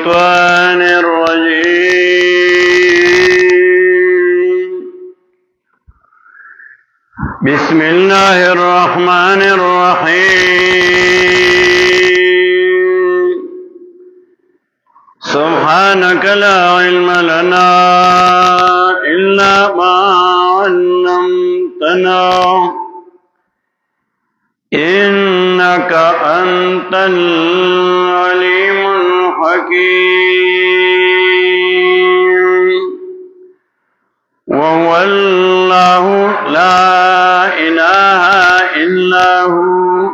الشيطان الرجيم. بسم الله الرحمن الرحيم. سبحانك لا علم لنا إلا ما علمتنا إنك أنت العليم الحكيم. وهو الله لا إله إلا هو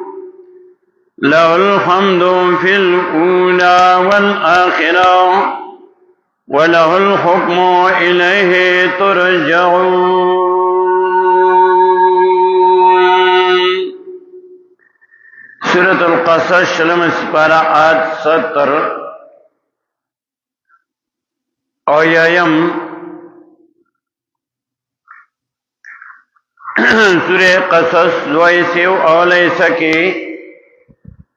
له الحمد في الأولى والآخرة وله الحكم إليه ترجعون. سورة القصص شلم سپارہ آیت 70 اویم سورہ قصص دوائسیو اولیسا کی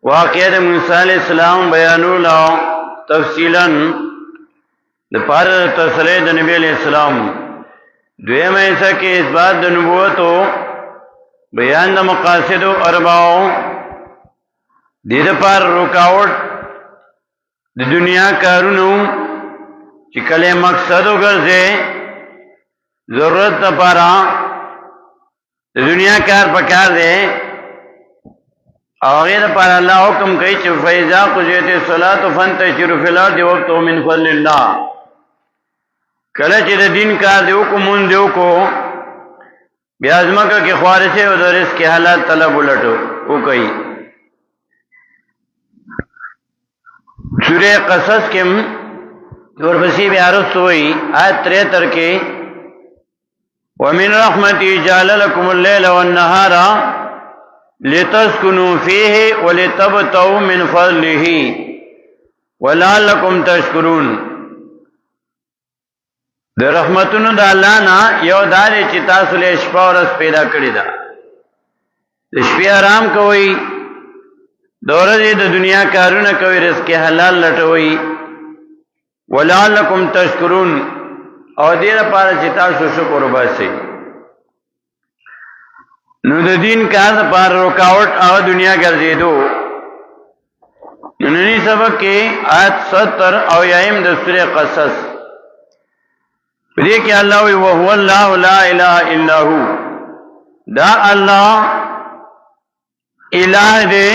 واقعہ موسیٰ علیہ السلام بیانولا تفصیلاً دپار تسلید نبی علیہ السلام دویم ایسا کی اس بات نبوتو بیان دا مقاصد و ارباؤ دید پر رکاوٹ د دنیا کارونو چې کله مقصد وګرځي ضرورت لپاره د دنیا کار پکار دی او غیر پر الله حکم کوي چې فیضا قضیت الصلاۃ فانتشروا فی الارض وابتغوا من فضل الله. کله چې د دین کار دی حکمون دی کو بیا ځمکه کې خوارشه او د رزق حالات طلب ولټو او کوي. سورہ قصص کے ورپسی بیارست ہوئی آیت 73 کے وَمِن رَحْمَتِهِ جَعَلَ لَكُمُ اللَّيْلَ وَالنَّهَارَ لِتَسْكُنُوا فِيهِ وَلِتَبْتَغُوا مِنْ فَضْلِهِ وَلَعَلَّكُمْ تَشْكُرُونَ. د رحمتونو د الله نه یو داري چې تاسو له شپه او ورځ پیدا کړی دا. د شپې آرام کوئ، دورځي د دنیا کارونه کوي، رزق حلال لټوي. ولعلکم تشکرون او دې لپاره چې تاسو شکر وباسئ. نو د دین کار لپاره رکاوټ او دنیا ګرځېدو. نننی سبق کې آیت 70 او یایم د سورې قصص دې کې الله وی وهو الله لا اله الا هو. دا الله الہ دې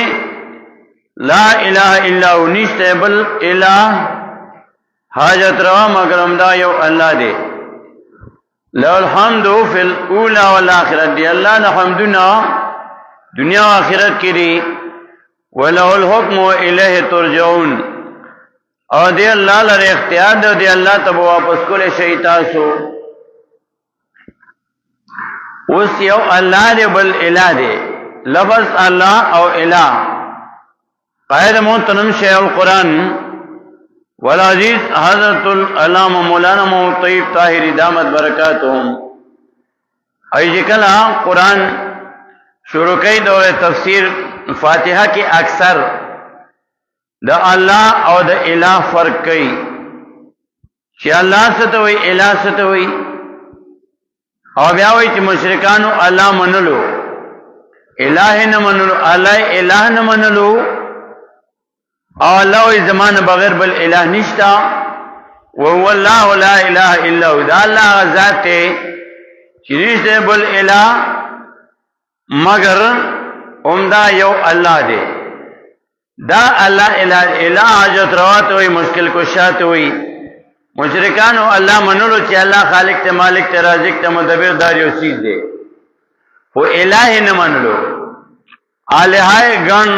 لا الہ الا هو، نشته بل الہ حاجت روا مگر دا یو الله دی. له الحمد فی الاولى والآخرة، دی الله نه حمدنا دنیا او آخرت کې دی. وله الحکم الیه ترجعون، او دی الله لره اختیار دی، دی الله ته واپس کولې شي تاسو. اوس یو الله دی بل الہ دی. لفظ الله او الہ قائد محترم شیخ القرآن والعزیز حضرت العلامہ مولانا محمد طیب طاہری دامت برکاتہم ایجی کلا قرآن شروع کئی دور تفسیر فاتحہ کی اکثر دا اللہ او دا الہ فرق کئی چی اللہ ستوئی الہ ستوئی او بیاوئی چی مشرکانو اللہ منلو الہ نمنلو اللہ الہ نمنلو او اللہ وی زمان بغیر بل الہ نشتا. وهو اللہ لا الہ الا هو، دا اللہ غزات تے چنیشتے بل الہ مگر امدہ یو اللہ دے. دا اللہ الہ حاجت روات ہوئی، مشکل کشات ہوئی. مشرکانو اللہ منولو چی اللہ خالق تے مالک تے رازق تے مدبر داری و چیز دے، وہ الہ نہ منلو. آلہائے گن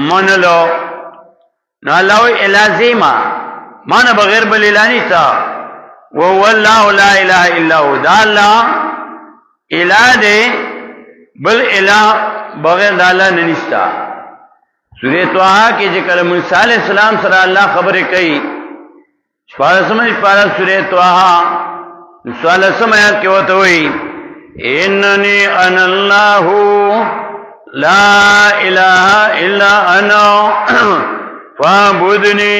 منلو نو اللہ وی الہ زیما مانا بغیر بل الہ نیتا. وهو اللہ لا الہ الا هو، دا اللہ الہ دے بل الہ بغیر دا اللہ ننشتا. سورہ طه کی ذکر موسیٰ علیہ السلام صلی اللہ خبر کئی شپارہ سمجھ پارا سورہ طه سوالہ سمجھ کے ہوتا ہوئی اننی انا اللہ لا الہ الا انا فاعبدنی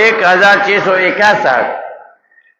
1661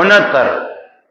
69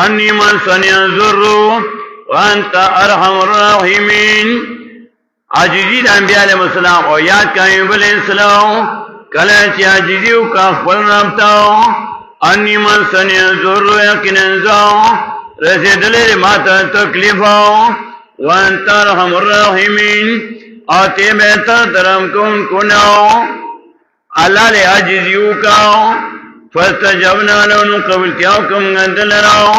انی مسنی الضر وانت ارحم الراحمین. عاجزی د انبیاء علیہ السلام او یاد کا ایوب علیہ السلام کله چې عاجزی او کا خپل رب ته انی مسنی الضر یقینا رسیدلې ما ته تکلیف وانت ارحم الراحمین او ته بهتر درم کو نو الله له عاجزیو کا فاستجبنا له نو قبلتیاکم غندلراو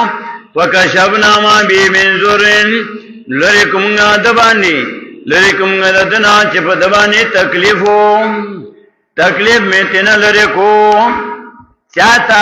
وکشفنا ما بی من ذرن لریکم غدبانی لریکم غدنا چې په دبانی تکلیف می تنه لریکو چاته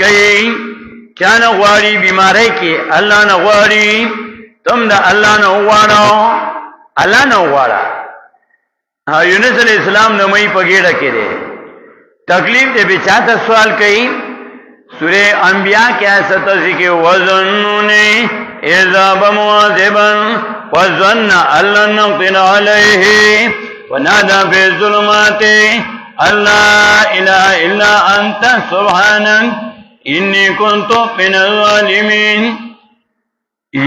کوي چانه غواړي بیماری کې الله نه غواړي تم دا الله نه غواړو الله نه غواړه. یونس علیہ السلام نه مې پګېړه کړي تکلیف دې به چاته سوال کوي. سورہ انبیاء کے ایسا ذکر وظنونی اذا بمواذبا وظن اللہ نقتن علیہ ونادى في الظلمات لا اله الا انت سبحانك انی کنت من الظالمین.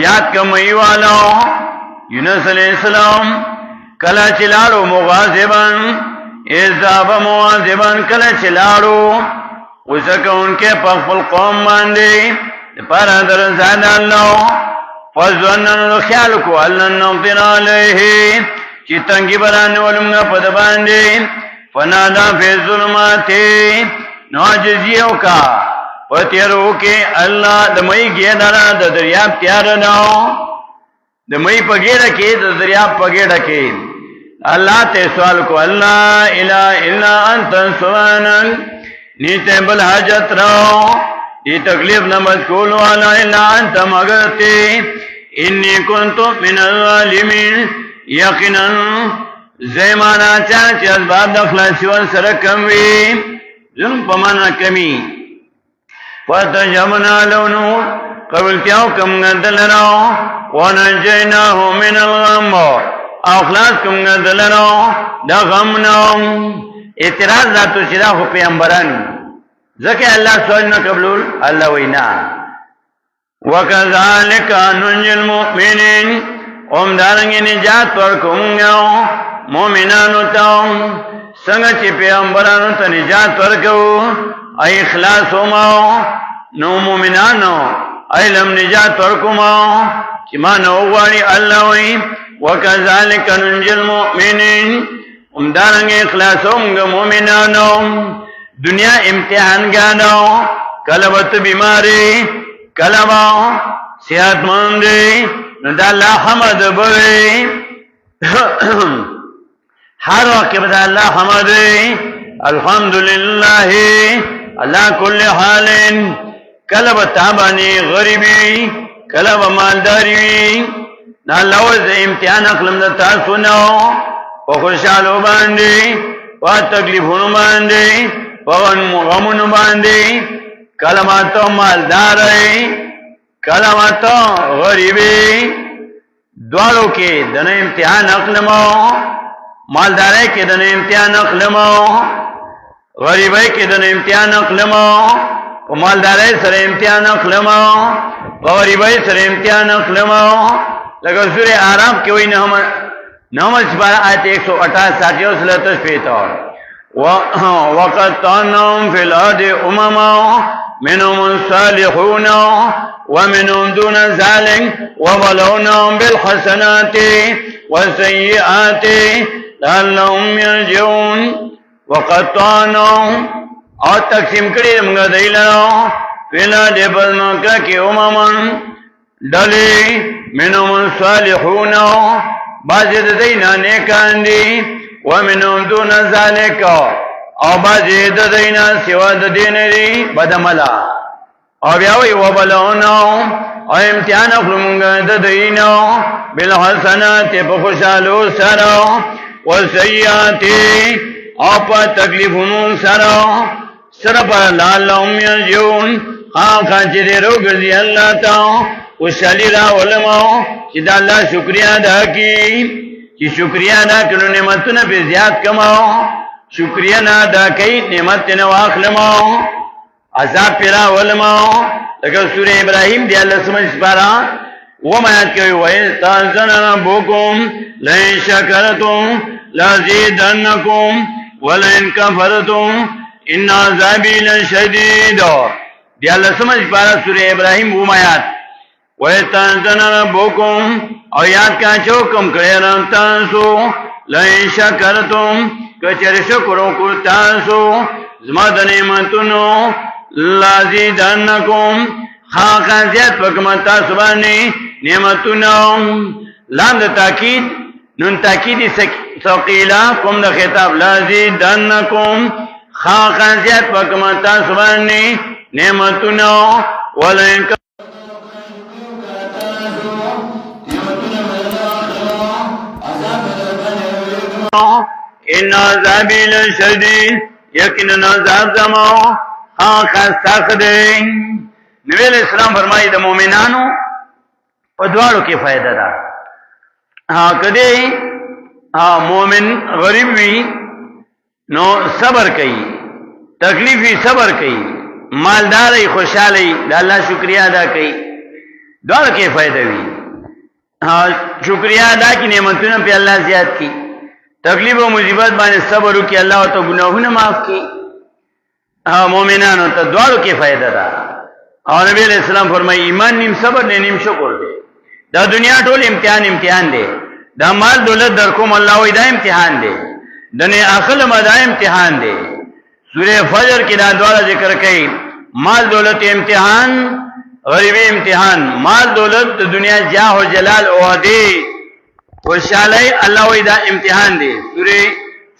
یاد کمی والا یونس علیہ السلام کلا چلالو مغاظبا اذا بمواذبا کلا چلالو وسکه انکه په خپل قوم باندې پر درځان الله فظنن خیال کو الله نقدر علیه چې تنګي برانه ولمغه په باندې فنادا فی الظلمات ناجزیو کا پتیرو کې الله د مې ګیدارا د دریاب تیار نو د مې پګېړه کې د دریاب پګېړه کې الله ته سوال کو الله الا الا انت سبحانك نیتے بل حاجت رو یہ تکلیف نماز کولو والا الا انت مگرتے انی کنتو من الظالمین. یقینا زیمانا چاچی اسباب دخلاسی والسرکم وی ظلم پمانا کمی فتجمنا لونو قبل کیاو کم گندل رو ونجیناہو من الغم اخلاص کم گندل رو دا غمنو. اعتراض ذاتو چرا خو پیغمبران ذکر اللہ سوال نہ قبول اللہ وینا وکذالک ننجی المؤمنین دارنگی نجات ورکونگاو مومنانو تاو سنگا چی پیغمبرانو تا نجات ورکو ای اخلاص ماو نو مومنانو ایلم نجات ورکو ماو چی ما نوغواری اللہ وی وکذالک ننجی المؤمنین دارنگی اخلاصوں گا مومنانو دنیا امتحان گانو کلبت بیماری کلبا صحت مندی ندا اللہ حمد بوی ہر وقت بدا اللہ حمد الحمدللہ اللہ کل حال کلب تابانی غریبی کلب مالداری نا لوز امتحان اقلم دتا سنو وخوشالو باندې وتکلیفونو باندې وغمونو باندې کلماتو مالداري کلماتو غریبي دوالو کې دنه امتحان اقلمو مالداري کې دنه امتحان اقلمو غریبي کې دنه امتحان اقلمو مالداري سره امتحان اقلمو غریبي سره امتحان اقلمو. لکه سورہ اعراف کې وایي نه نمبر سپارہ آیت 168 سلطس پیتا وَقَطَّعْنَاهُمْ فِي الْأَرْضِ أُمَمًا مِنْهُمُ الصَّالِحُونَ وَمِنْهُمْ دُونَ ذَلِكَ وَبَلَوْنَاهُمْ بِالْحَسَنَاتِ وَالسَّيِّئَاتِ لَعَلَّهُمْ يَرْجِعُونَ. وَقَطَّعْنَاهُمْ اور تقسیم کړي موږ دایلو فِي الْأَرْضِ بَلْمَكَ کې أُمَمًا ډلې مِنْهُمُ الصَّالِحُونَ بعضی د دینا نیکان دی ومنهم دون ذالک او بعضی د دینا سوا د دین دی بدملا او بیا وی وبلونو او امتحان خلمونگ د دینا بالحسنات په خوشالو سره والسیئات او په تکلیفونو سره پر لعلهم یرجعون خاص چې روګي الله تعالی وشالی را علماء چې دا الله شکریا ادا کی چې شکریا ادا کړو نعمتونه به زیات کماو شکریا نه ادا کوي نعمت نه واخلمو عذاب پیرا ولما لکه سورہ ابراہیم دی اللہ سمجھ پارا وما یاد کوي وَإِذْ رَبُّكُمْ لَئِن شَكَرْتُمْ لَأَزِيدَنَّكُمْ وَلَئِن كَفَرْتُمْ إِنَّ عَذَابِي لَشَدِيدٌ دی اللہ سمجھ پارا سورہ ابراہیم وما یاد وَإِذْ رَبُّكُمْ او یاد کا چوکم کرے رب تاسو لئن شکرتم کچر شکرو کو تاسو زما د نعمتونو لازیدنکم خاقا زیاد پکم تاسو باندې نعمتونو لام د تاکید نون تاکید ثقیلا کوم د خطاب لازیدنکم خاقا زیاد پکم تاسو باندې نعمتونو ولئن ان عذابی لشدید یقینا عذاب زما سخت دی. نبی علیہ السلام فرمایي د مؤمنانو په دواړو کې فائدہ ده. کله مؤمن غریب وي نو صبر کوي، تکلیف وي صبر کوي، مالدار وي خوشاله د الله شکریا ادا کوي، دواړو کې فائدہ وي. شکریا ادا کی نعمتونه په الله زیات کی، تکلیف او مصیبت باندې صبر وکي، الله او ته ګناهونه معاف کی. مؤمنانو ته دواړو کې فائدہ ده. او نبی علیہ السلام فرمایي ایمان نیم صبر دی نیم شکر دی. دا دنیا ټول امتحان دی. دا مال دولت در کوم الله وی دا امتحان دی. دنه عقل مدا امتحان دی. سورہ فجر کې دا دواړه ذکر کړي، مال دولت امتحان، غریبی امتحان. مال دولت د دنیا جاه او جلال او دی خوشالی اللہ وی دا امتحان دی. سورہ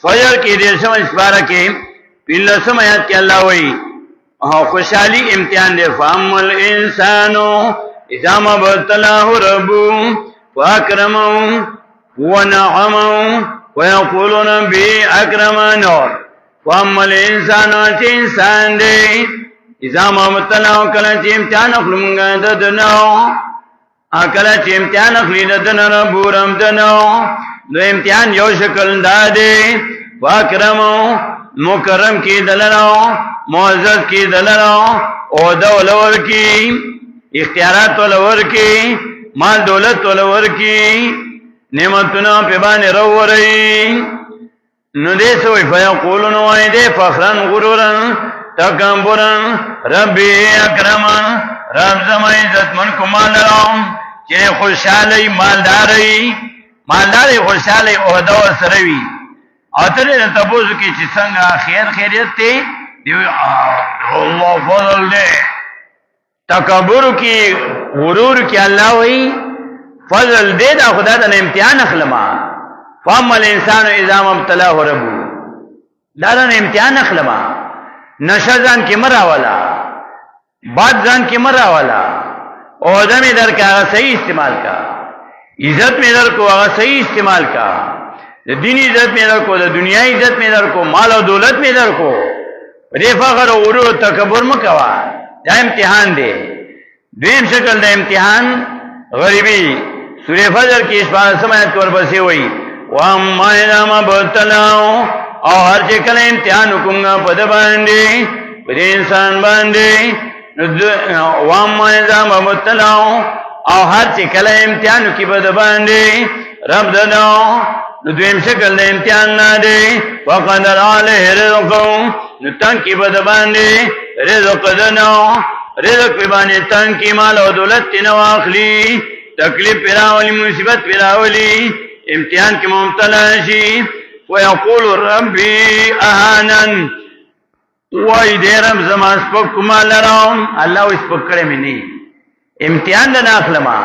فجر کی 10 سپارہ کے 15 آیات کے اللہ وی خوشالی امتحان دے. فَأَمَّا الْإِنسَانُ إِذَا مَا ابْتَلَاهُ رَبُّهُ فَأَكْرَمَهُ وَنَعَمَهُ وَيَقُولُ رَبِّي أَكْرَمَنِ. وَأَمَّا الْإِنسَانُ چې انسان دی إِذَا مَا ابْتَلَاهُ کله چې امتحان اخلو مونږ ددنو اکلا چې امتحان اخلي ددنه ربورم دنو نو امتحان یو شکل داده واکرمو مکرم کی دلنو معزز کی دلنو او دولور کی اختیارات ولور کی مال دولت ولور کی نعمتنا په باندې رووري نو دې سوې فیقولون وای دې فخرن غرورن تکبرن ربي اکرم رب زما عزت من کومال راو چې خوشاله مالداري خوشاله او دا سره وي. اته ته پوز کې چې څنګه خیریت ته دی الله فضل دې تکبر کې غرور کې الله وي فضل دې دا خدای ته امتحان اخلما. فاما الانسان اذا ما ابتلاه ربه دا نه امتحان اخلما. نشزان کې مراولا باد ځان کې مراولا او دمی در کا هغه صحیح استعمال کا، عزت میں در کو هغه صحیح استعمال کا، دینی عزت میں در کو، دنیا عزت میں در کو، مال او دولت میں در کو. دې فخر او غرور تکبر مکوا، دا امتحان دی. دویم شکل د امتحان غریبی. سورہ فجر کې 14 آیت ورپسې وایي واما اذا ما ابتلاه او هر چې کله امتحان وکړه په د باندې په انسان باندې واما اذا ما ابتلاه او هر چې کله امتحان وکړي په د باندې رب دنو نو دویم شکل د امتحان نه دی وقدر علیه رزقه نو تنکی په د باندې رزق دنو رزق په باندې تنکی مال او دولت نه واخلي تکلیف پیراولی مصیبت پیراولی امتحان کی مبتلا شي ويقول ربي اهانن وای دې رب زما سپک مال راوم الله وس پکړې مې نه امتحان نه اخلما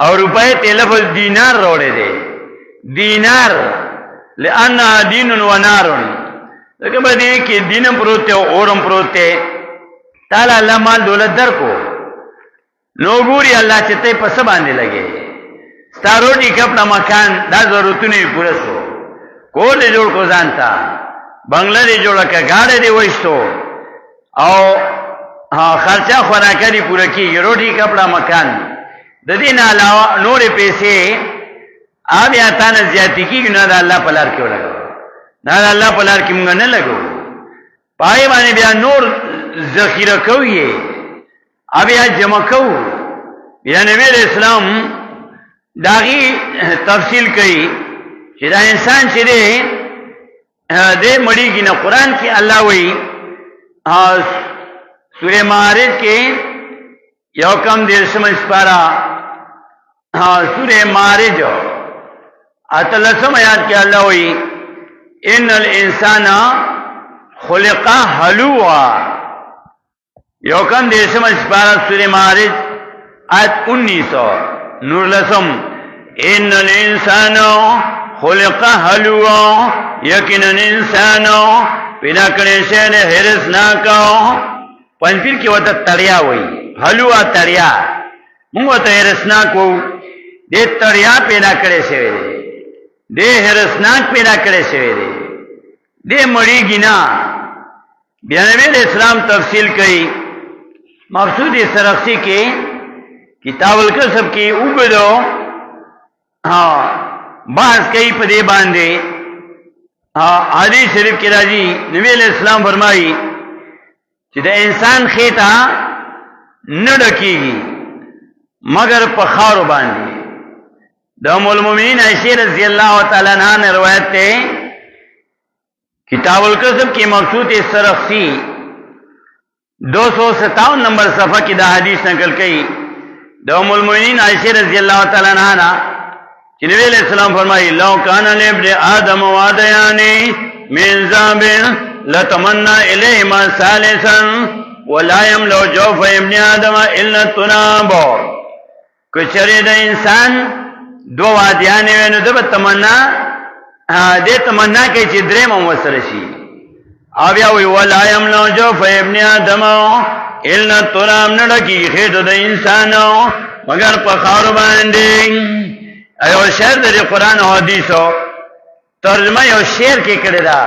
او روپے تلفظ دینار روړې دي دینار لئن دین و نار دغه باندې کې دین پروت او اورم پروت تعالی الله مال دولت درکو نو ګوري الله چې ته پس باندې لګي ستاروټي کپنا مکان دا ضرورتونه پوره شو کول جوړ کو ځانتا بنگله دی جوړه کا گاډه دی وښتو او خرچه خوراکري پوره کیږي روټي کپڑا مکان د دې نه علاوه نورې پیسې بیا تانه زیاتی کیږي نه د الله په لار کې ولګو نه د الله په لار کې موږ نه لګو پای باندې بیا نور ذخیره کوي بیا جمع کوو بیا نبی علیہ السلام داغي تفصیل کوي چې دا انسان چې دی دې مړیږي نه قران کې الله وایي سورہ معارج کې یو کم دیرشم سپارہ سورہ معارج اتلسم آیات کې الله وایي ان الانسان خلق هلوعا یو کم دیرشم سپارہ سورہ معارج آیت 19 نور لسم ان الانسان خلق هلوعا یقینا انسان پیدا کړی شی نه هرس نه کو پنځیر کې وته تړیا وای هلوعا تړیا موږ ته هرس نه کو دې تړیا پیدا کړی شی دې هرس نه پیدا کړی شی دې مړیږي نه بیا نبی اسلام تفصیل کړي مقصود سرخسی کې کتاب الکسب کې وګړو بحث کوي په دې باندې حدیث شریف کې راځي نبی علیہ السلام فرمایي چې د انسان خېټه نه ډکیږي مگر په خاور باندې د ام المؤمنین عائشہ رضی الله تعالی عنها روایت ده کتاب الکسب کی مقصود سرخسی 257 نمبر صفحہ کی دا حدیث نقل کئی د ام المؤمنین عائشہ رضی اللہ تعالی عنہا کہ نبی علیہ السلام فرمائی لو کان لابن آدم وادیان من ذهب لتمنى الیہما ثالثا ولا يملو جوف ابن آدم الا التراب کچری د انسان دو وادیان وینو د تمنا دې تمنا کوي چې درې مو وسره شي او بیا وی ولا يملو جوف ابن آدم الا التراب نه کی خېټه د انسانو مگر په خاور باندې ایو شعر د قرآن او حدیثو ترجمه یو شعر کې کړی دا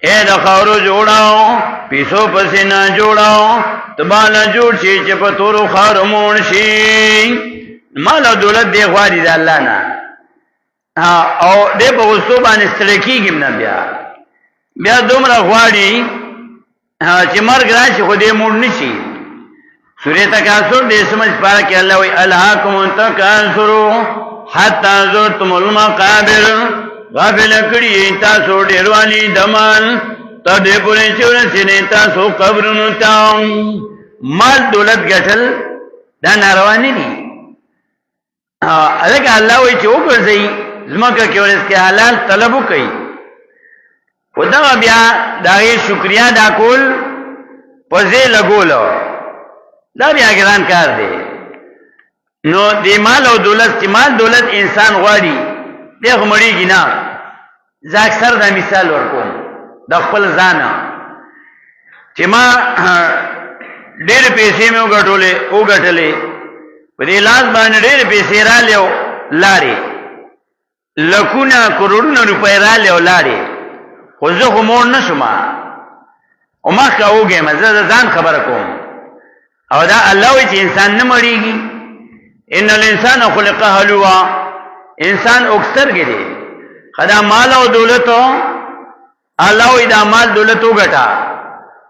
اے د خاورو جوړاو پیسو پسې نه جوړاو تباله جوړ شي چې په تورو خاور مون شي مال او دولت دی غواړي د الله نه او دې په وسو باندې ستړي کېږم نه بیا دومره غواړي چې مرګ راشي خو دې مونږ نشي سورۃ تکاثر دې سمجھ پاره کې الله وی الهاکم تکاثر حتا زرتم المقابر غافل کړي تاسو ډېر والی دمال ته دې پورې چې ورسېنې تاسو قبرونو ته مال دولت ګټل دا ناروا نه دي الګ الله وی چې وګرځي زمکه کې ورسې حلال طلب وکړي خدا بیا داغه شکریا دا کول پځې لګولو دا بیا ګران کار دی نو دی مال او دولت چې مال دولت انسان غواړي دغه مړیږي نه زه اکثر دا مثال ورکوم د خپل ځان چې ما ډېر پیسې مې وګټلې په دې لاس باندې ډېر پیسې را لیو لارې لکونه کروڑونه روپۍ را لیو لارې خو زه خو مور نشم او ما کاوږم زه ځان خبره کوم او دا الله وی چې انسان نه مړیږي ان الانسان خلق هلوعا انسان اکثر ګری خدا مال او دولت الله وی دا مال دولت وګټا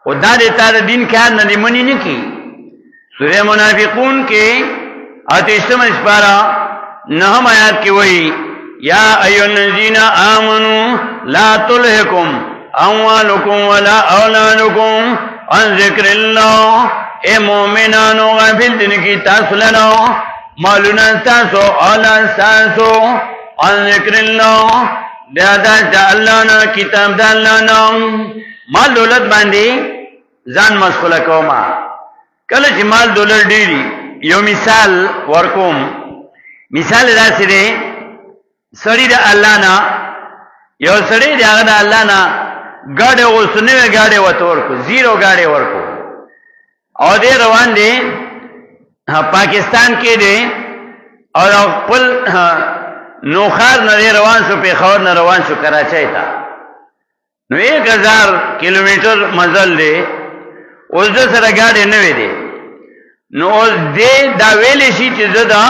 خدا دې تار دین کار نه منی نه کی سورہ منافقون کې اتیشم اسپارا نهم آیات کې وی یا ایو الذین آمنوا لا تلهکم اموالکم ولا اولادکم عن ذکر الله اے مومنانو غافل دین کی تاسو لنو مالونا تاسو اولاد تاسو عن ذکر الله دا جعلنا کتاب دلنا مال دولت باندې ځان مسخوله کوما کله چې مال دولت ډیری یو مثال ورکوم مثال داسې دی سړی د الله نه یو سړی دی هغه د الله نه ګاډي اوسنه ګاډي وته ورکو زیرو ګاډي ورکو او دې روان دي پاکستان کې دي او خپل نوخار نه روان شو په خور نه روان شو کراچۍ ته نو 1000 کیلومتر مزل دی اوس د سره ګاډي نه وې دي نو دې دا ویلې شي چې زدا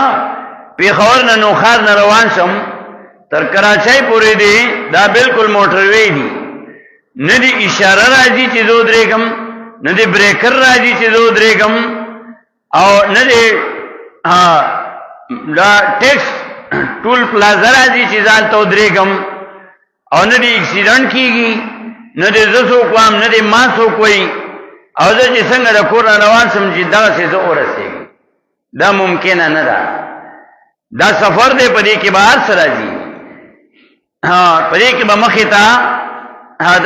په خور نه نوخار نه روان شم تر کراچۍ پورې دی دا بالکل موټر وی دی ندی اشاره راځي چې زو درېګم نه دی بریکر راځي چې زه ودرېږم او نه دی دا ټیکس ټول پلازا راځي چې ځان ته ودرېږم او نه دی اکسیډنټ کېږي نه دی زه څوک وام نه دی ما څوک وایي او زه چې څنګه د کور نه روان شم چې دغسې زه ورسېږم دا ممکنه نه ده دا سفر دی په دې کې به هر څه راځي په دې کې به مخې ته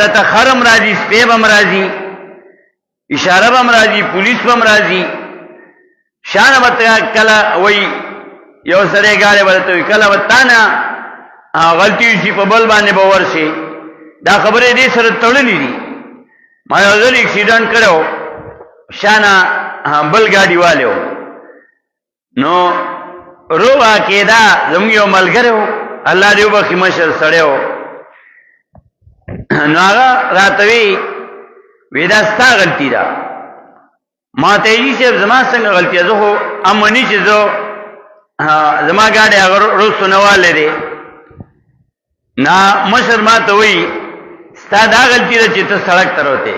دته خر هم راځي سپی به هم راځي اشاره به هم راځي پولیس به هم راځي شانه به کله وایي یو سړی ګاډی به درته وي کله به تا نه غلطي وشي په بل باندې به ورشي دا خبرې دې سره تړلې دي ما یو ځل اکسیډنټ کړی شانه بل ګاډي والی و نو روغه کېده زموږ یو ملګری و الله دې وبخي مشر سړی و نو هغه راته وی دا ستا غلطي ده ما ته یې صاحب زما څنګه غلطي ده زه خو امني چې زه زما ګاډی هغه روستو نه والی دی نه مشر ما ته وایي ستا دا غلطي ده چې ته سړک ته راوتې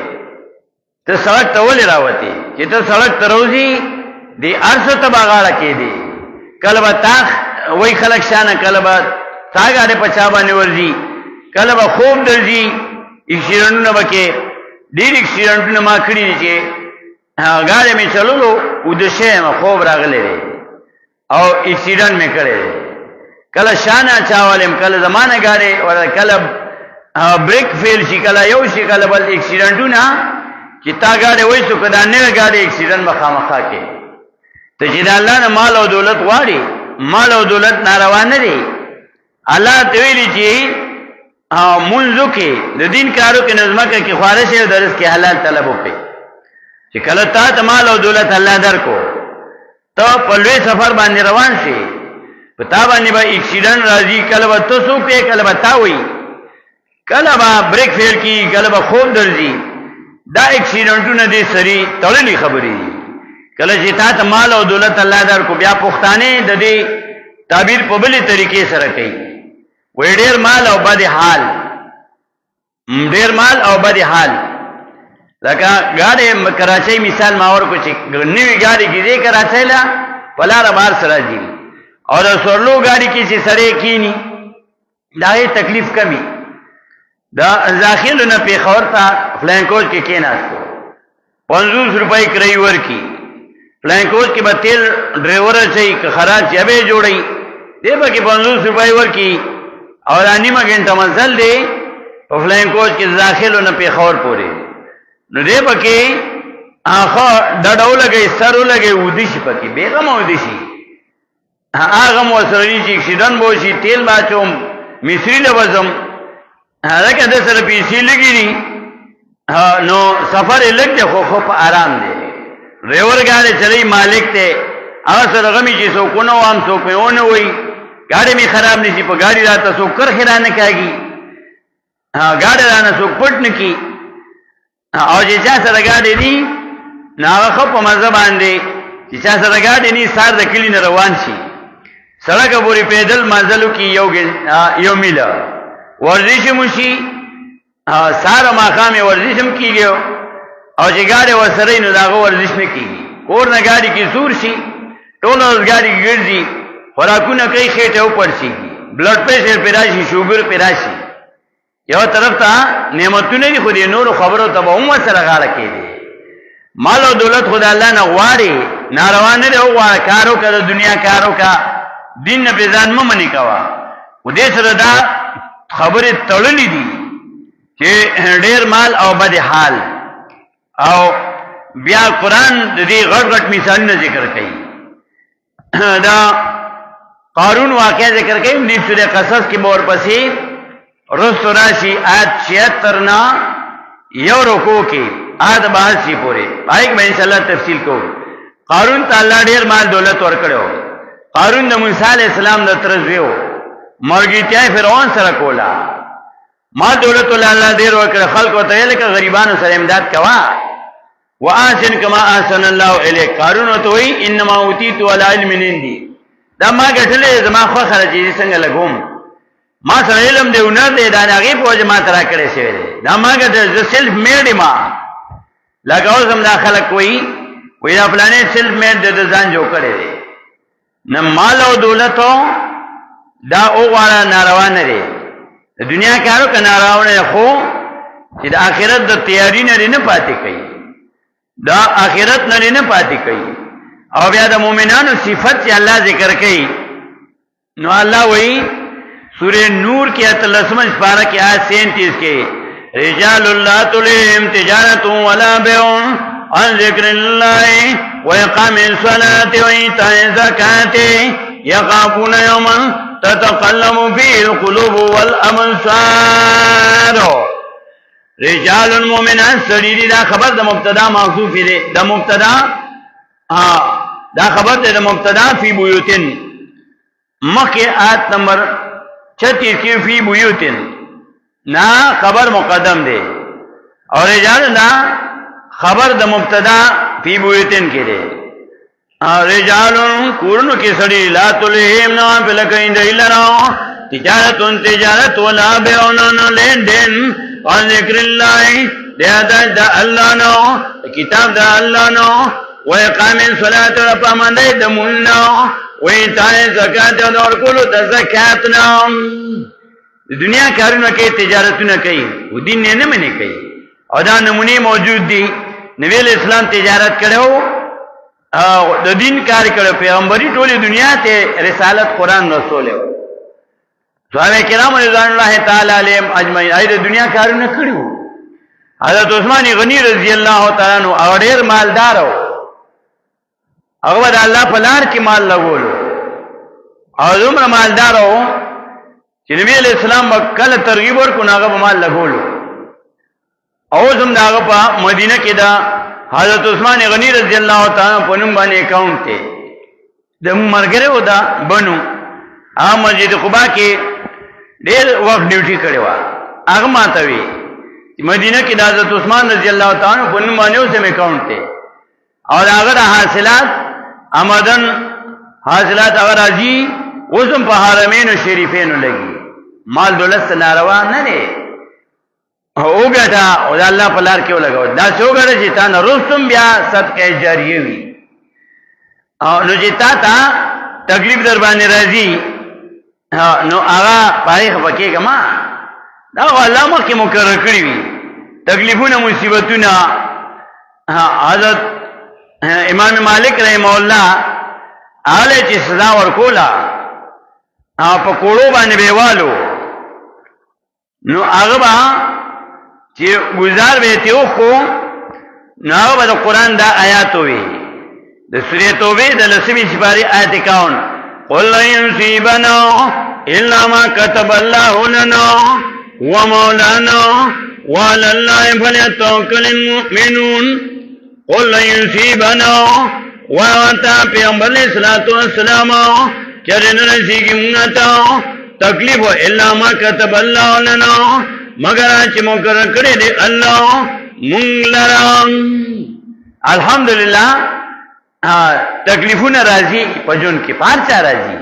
ته سړک ته ولې راوتې چې ته سړک ته راوځې دې هر څه ته به غاړه کېدې کله به تا وایي خلک شانه کله به تا ګاډی په چا باندې ورځي کله به خوب درځي اکسیډنټونه به کې ډېر اکسیډنټونه ما کړي دي چې ګاډی مې چلولو وده شوی یم خوب راغلی دی او اکسیډنټ مې کړی دی کله شانه اچاولم کله زمانه ګاډی کله بریک فیل شي کله یو شي کله بل اکسیډنټونه چې تا ګاډی وایسو که دا نوی ګاډی اکسیډنټ به خامخا کې ته چې د الله نه مال او دولت غواړي مال او دولت ناروا نه دی الله ته ویلي چې منځو کې د دین کارو کې نظمکه کې خواړه شي درس کې حلال طلب وکړي چې کله تا ته مال او دولت الله درکو ته په لوی سفر باندې روان شي په تا باندې به اکسیډنټ راځي کله به ته څوک یې کله به تا وایي کله به بریک فیل کېږي کله به خوب درځي دا اکسیډنټونه دې سري تړلې خبرې دي کله چې تا ته مال او دولت الله درکو بیا پښتانه د دې تعبیر په بلې طریقې سره کوي وی ډېر مال او بد حال ډېر مال او بد حال لکه ګاډی کراچۍ مثال ما ورکو چې نوې ګاډي کې دې کراچۍ له په لاره بار سره ځي او د سورلو ګاډي کې چې سړی کېني دا یې تکلیف کمی دا داخلو نه پېښور ته فلاین کوچ کې کېناستو 50 روپۍ کرایه ورکړي فلاین کوچ کې به تیل ډرایور اچوي که خراب چې به جوړوي دې به کې 50 روپۍ ورکړي او دا نیمه ګنټه منزل دی په فلاین کوچ کې داخلو نه پېښور پورې نو دې به کې هغه ډډو لګي سرو لګي ودی شي پکې بیغم ودی شي هغه مو سره چې اکسیډنټ بو شي تیل باچوم مصری لوزم هغه د سره پیسې لګی نو سفر لګ دی خو په آرام دی ډرایور ګاډي چلی مالک ته هغه سره غمی چې څوک نو وام څوک نه وای ګاډي می خراب نشي په ګاډي راته څوک کر خیرانه کوي ګاډي رانه څوک پټ نکی او چې چا سره ګاډي دی ناغه خو په مزه باندې چې چا سره ګاډي ني سار د کلی نه روان شي سړک پورې پیدل منزلو کې یو میله ورزش مشي ساره ماقام ورزش هم کیږي او چې ګاډي وسره نو داغه ورزش نه کیږي کور نه ګاډي کې زور شي ټول ورځ ګاډي ګرځي خوراکونه کوي خېټه او پړشي بلډ پریشر پیراشي شوګر پیراشي یو طرف ته نعمتونه دي خو دې نور خبرو ته به هم سره غاړه کېږي مال او دولت خدای الله نه غواړي ناروا نه دی غواړي کارو کړه دنیا کارو کا دین نه بيزان ممنې کوا و دې سره دا خبره تړلې دي چې ډېر مال او بد حال او بیا قران د دې غټ غټ مثالونه ذکر کوي دا قارون واقعا ذکر کوي د سورې قصص کې مور پسې رسو راشي آیت 76 نا یو رکو کې آیت 82 پورې پای کې ان شاء الله تفصیل کوو قارون تعالی ډېر مال دولت ورکړو قارون د موسی علی السلام د ترزیو مرګیتیا فرعون سره کولا ما دولت الله ډېر ورکړ خلکو ته لکه غریبانو سره امداد کوا واحسن کما احسن الله الیک قارون ته وی انما اوتیت علی علم عندي دا ما ګټلې زما خو خرجې څنګه لګوم ما سره علم دیونه دې دا هغه په جما ترا کړې شوی دا ما ګټه ز سیلف میډ ما لکه اوس هم دا خلک وایي دا فلانې سیلف میډ د ځان جوړ کړی دی. نه مال او دولتو دا وغواړه ناروا نه دی. د دنیا کارو که ناروا نه خو چې د آخرت د تیاری نه پاتې کوي، دا آخرت نه پاتې کوي. او بیا د مؤمنانو صفت چې الله ذکر کوي نو الله وایي سورہ نور کی 38 پارہ کی آیت 37 کے رجال اللہ تلہم تجارت ولا بیع عن ذکر اللہ وإقام الصلاة وإيتاء الزکاة یخافون یوما تتقلب فیہ القلوب والابصار. رجال المؤمنان سړي دا خبر د مبتدا محذوف دی. د مبتدا دا خبر د مبتدا فی بیوتن مخی آیت نمبر 36 کی فی بیوتن نا خبر مقدم دے اور رجال نا خبر د مبتدا فی بیوتن کے دے. رجال کورنو کی سڑی لا تلہم نا پلکین دیلرا تجارت ولا بیعونن لین دین عن ذکر اللہ دیادت دا اللہ نو کتاب دا اللہ نو وإقام الصلاة رپامندے دمونو وإيتاء الزکاة دور کولو دا زکاتنا. دنیا کارونه کوي، تجارتونه کوي، او دین نه منې کوي. او دا نمونه موجود دي. نبی اسلام تجارت کړو او د دین کار کړو، پیغمبري ټولې دنیا ته رسالت قرآن رسول و. صحابه کرام رضوان الله تعالی علیهم اجمعین اې د دنیا کارونه کړو. حضرت عثمان غنی رضی الله تعالی عنہ او ډېر مالدار و. هغه د الله په لار کې مال لګولو او دومره مالدار و چې نبی علیہ السلام کله ترغیب ورکو هغه په مال لګولو. او زم داغه په مدینه کې دا حضرت عثمان غنی رضی الله تعالی په نوم باندې اکاونټ ته د مرګره ودا بنو ا مسجد قباء کې ډېر وخت ډیوټي کړو. هغه ماته وی مدینه کې د حضرت عثمان رضی الله تعالی په نوم باندې اوسه اکاونټ ته او هغه حاصلات آمدن حاصلات هغه راځي اوسم په حرمین شریفین لګي. مال دولت ناروا نه دی او ګټه او الله په لار کې ولګو. دا څو ګټه چې تا نه رستم بیا صدقه جاریه وي او نو چې تا تکلیف در باندې راځي نو هغه پای خپکه کما دا الله مخکې مقرر کړی وي. تکلیفونه مصیبتونه حضرت امام مالک رحمه الله آله چې سزا ورکولا په کوړو باندې بیوالو نو هغه با چې گزار به ته خو نو هغه د قران دا آیات وي د سورې توبه د لسمی سپاری آیت 51 قل يصيبنا الا ما كتب الله لنا ومولانا وعلى الله فليتوكل المؤمنون. قل يصيبنا وعطا پیغمبر علیہ الصلوۃ والسلام چرن رسیږي موږ ته تکلیف الا ما كتب الله لنا مگر چې مقرر کړی دی الله مونږ لرا. الحمدلله تکلیفونه راځي په جون کې پارچا راځي،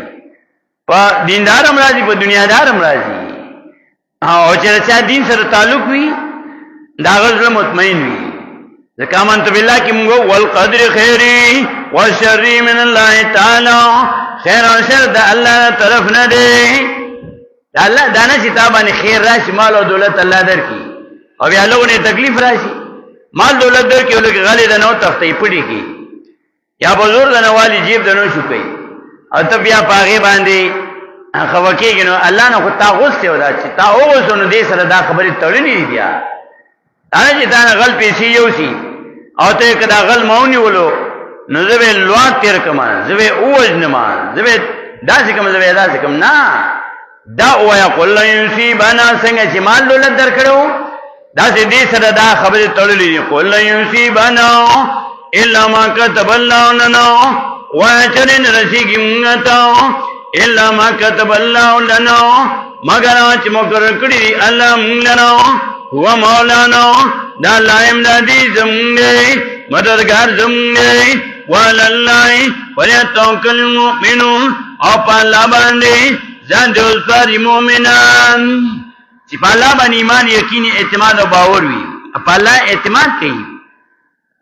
په دیندارم راځي، په دنیادارم راځي. او چې چا دین سره تعلق وي دا غزل مطمئن وي. ځکه امنت بالله کې موږ والقدر خیری والشر من الله تعالی، خیر او شر د الله طرف نه دی. الله دانه چې تا باندې خیر راشي، مال او دولت الله درکې، او بیا لوګونه تکلیف راشي، مال دولت درکې ولګي غالي د نو تختې پړي کی یا بزرګ د نوالی جیب د نو شو کوي او ته بیا پاغه باندې خوکیږي. نو الله نه خو تا غوسه ودا چې تا وګورئ دې سره دا خبره تړلې دي. دا چې دا غل پیسې یو شي او ته کدا غل مونی ولو نو زه لوا تیر کما، زه اوجنما، زه داسې کوم، زه داسې کوم نه. دا وایا قل یصيبنا څنګه چې مال دولت درکړو دا دې سره دا خبره تړلې دي. قل یصيبنا الا ما كتب الله لنا واجرن رسیږي موږ ته الا ما كتب الله لنا مگر چې مقرر کړی الله موږ لنا هو مولانا دا لایم دادی زمونه مددگار زمونه وعلى الله وليتوكل المؤمنون. او په الله باندې ځان دې وسپاري مؤمنان چې په الله باندې ایمان، یقین، اعتماد او باور وي. په الله اعتماد کوي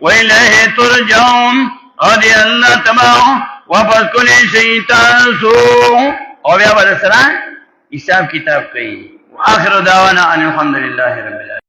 وإليه ترجعون اور دی اللہ تباہ واپس کلی شیطان سو اور بیا بل سرا حساب کتاب کئی. وآخر دعوانا ان الحمدللہ رب العالمین.